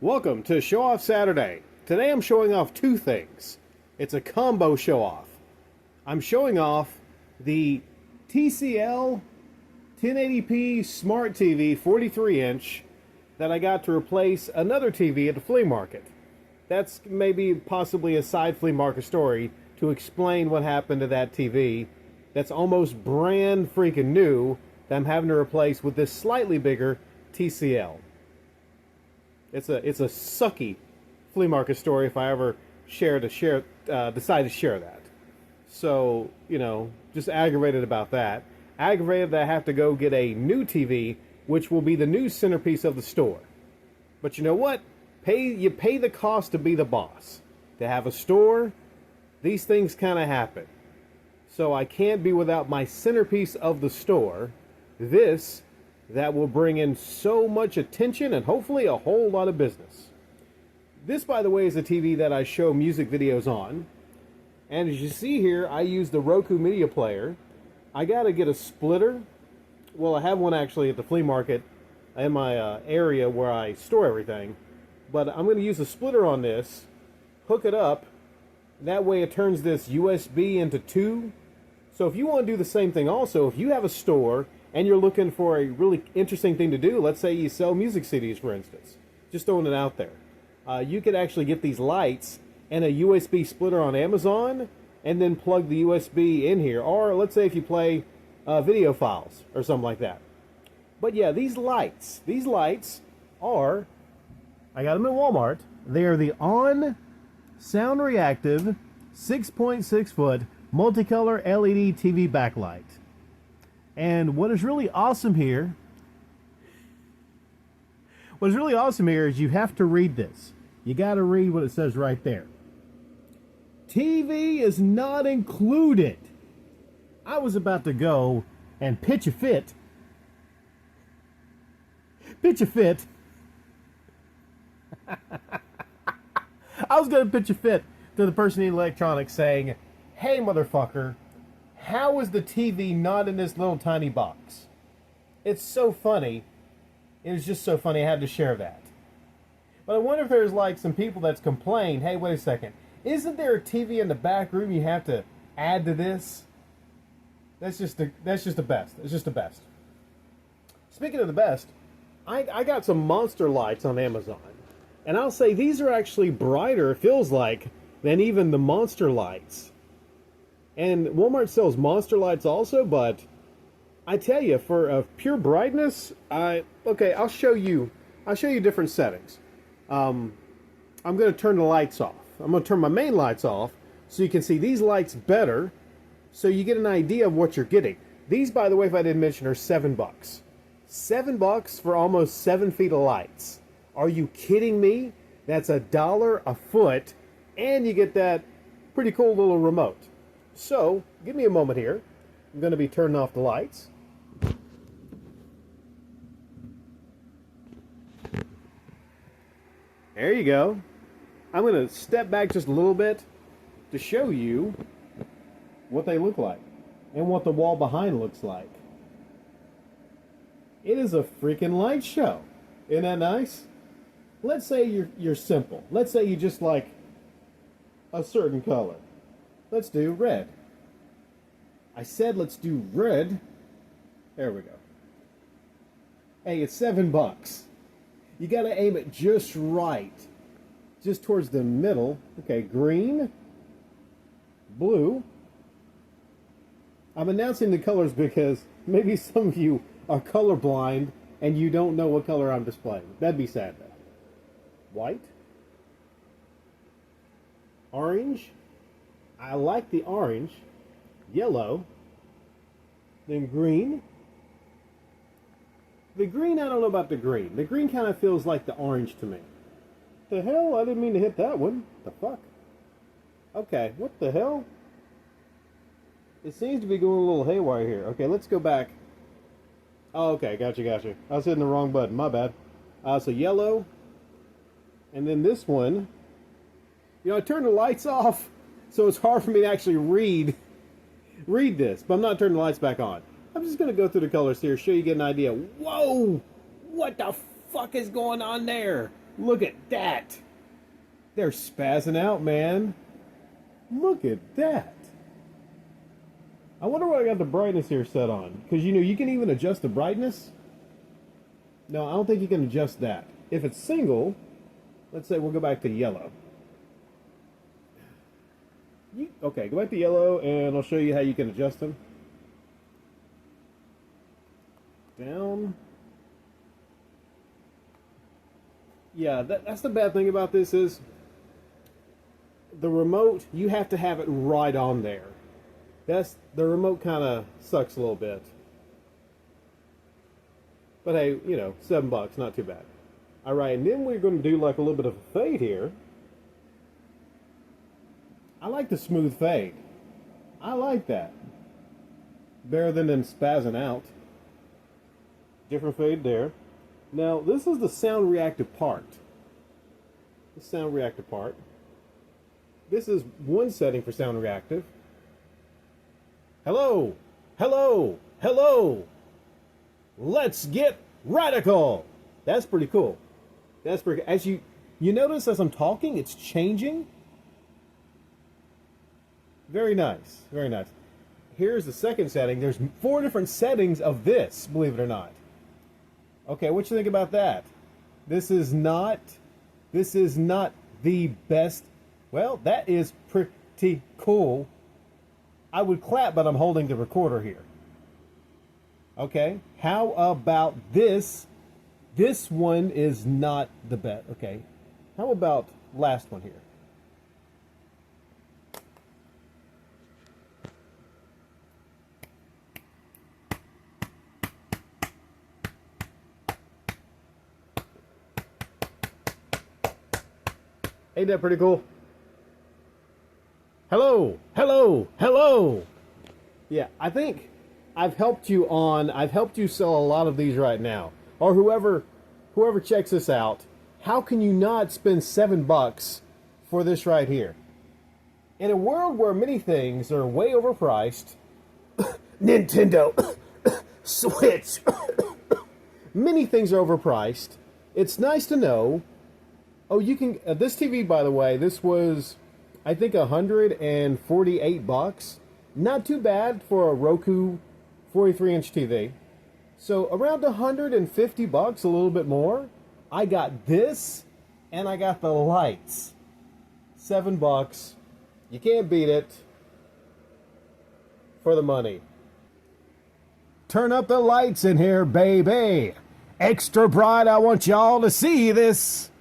Welcome to Show Off Saturday. Today I'm showing off two things. It's a combo show off. I'm showing off the TCL 1080p Smart TV 43-inch that I got to replace another TV at the flea market. That's maybe possibly a side flea market story to explain what happened to that TV that's almost brand freaking new that I'm having to replace with this slightly bigger TCL. It's a sucky flea market story if I ever decide to share that. So, just aggravated about that. Aggravated that I have to go get a new TV, which will be the new centerpiece of the store. But you know what? You pay the cost to be the boss. To have a store, these things kind of happen. So I can't be without my centerpiece of the store. That will bring in so much attention and hopefully a whole lot of business. This, by the way, is a TV that I show music videos on. And as you see here, I use the Roku media player. I got to get a splitter. Well, I have one actually at the flea market in my area where I store everything. But I'm going to use a splitter on this, hook it up. That way it turns this USB into two. So if you want to do the same thing also, if you have a store and you're looking for a really interesting thing to do, let's say you sell music CDs, for instance, just throwing it out there, you could actually get these lights and a USB splitter on Amazon and then plug the USB in here. Or let's say if you play video files or something like that. But yeah, these lights are, I got them at Walmart. They are the On Sound Reactive 6.6 foot multicolor LED TV backlight. And what is really awesome here is you have to read this. You got to read what it says right there. TV is not included. I was about to go and pitch a fit. I was going to pitch a fit to the person in electronics saying, "Hey, motherfucker, how is the TV not in this little tiny box?" It's so funny. It was just so funny I had to share that. But I wonder if there's like some people that's complained, "Hey, wait a second. Isn't there a TV in the back room you have to add to this?" That's just the best. It's just the best. Speaking of the best, I got some monster lights on Amazon. And I'll say these are actually brighter, it feels like, than even the monster lights. And Walmart sells monster lights also, but I tell you, for pure brightness, I'll show you different settings. I'm going to turn the lights off. I'm going to turn my main lights off so you can see these lights better, so you get an idea of what you're getting. These, by the way, if I didn't mention, are $7. $7 for almost 7 feet of lights. Are you kidding me? That's $1 a foot, and you get that pretty cool little remote. So, give me a moment here. I'm going to be turning off the lights. There you go. I'm going to step back just a little bit to show you what they look like and what the wall behind looks like. It is a freaking light show. Isn't that nice? Let's say you're simple. Let's say you just like a certain color. Let's do red. I said let's do red. There we go. Hey, it's $7. You gotta aim it just right. Just towards the middle. Okay, green. Blue. I'm announcing the colors because maybe some of you are colorblind and you don't know what color I'm displaying. That'd be sad though. White. Orange. I like the orange. Yellow. Then green. The green, I don't know about the green. The green kind of feels like the orange to me. The hell? I didn't mean to hit that one. The fuck? Okay, what the hell? It seems to be going a little haywire here. Okay, let's go back. Oh, okay, gotcha. I was hitting the wrong button. My bad. So yellow. And then this one. I turned the lights off, so it's hard for me to actually read this. But I'm not turning the lights back on. I'm just going to go through the colors here, show you, get an idea. Whoa! What the fuck is going on there? Look at that. They're spazzing out, man. Look at that. I wonder what I got the brightness here set on. Because, you know, you can even adjust the brightness. No, I don't think you can adjust that. If it's single, let's say we'll go back to yellow. Okay, go back to yellow, and I'll show you how you can adjust them. Down. Yeah, that's the bad thing about this is the remote, you have to have it right on there. The remote kind of sucks a little bit. But hey, you know, $7, not too bad. All right, and then we're going to do like a little bit of a fade here. I like the smooth fade. I like that. Better than spazzing out. Different fade there. Now, this is the sound reactive part. The sound reactive part. This is one setting for sound reactive. Hello, hello, hello. Let's get radical. That's pretty cool. That's pretty. As you notice as I'm talking, it's changing. Very nice, very nice. Here's the second setting. There's 4 different settings of this, believe it or not. Okay, what you think about that? This is not the best. Well, that is pretty cool. I would clap, but I'm holding the recorder here. Okay, how about this? This one is not the best. Okay, how about last one here? Ain't that pretty cool? Hello, hello, hello. Yeah, I think I've helped you sell a lot of these right now. Or whoever checks this out, how can you not spend $7 for this right here? In a world where many things are way overpriced, Nintendo Switch, many things are overpriced. It's nice to know. Oh, you can. This TV, by the way, this was, I think, $148. Not too bad for a Roku 43-inch TV. So around $150, a little bit more. I got this, and I got the lights. $7. You can't beat it for the money. Turn up the lights in here, baby. Extra bright. I want y'all to see this.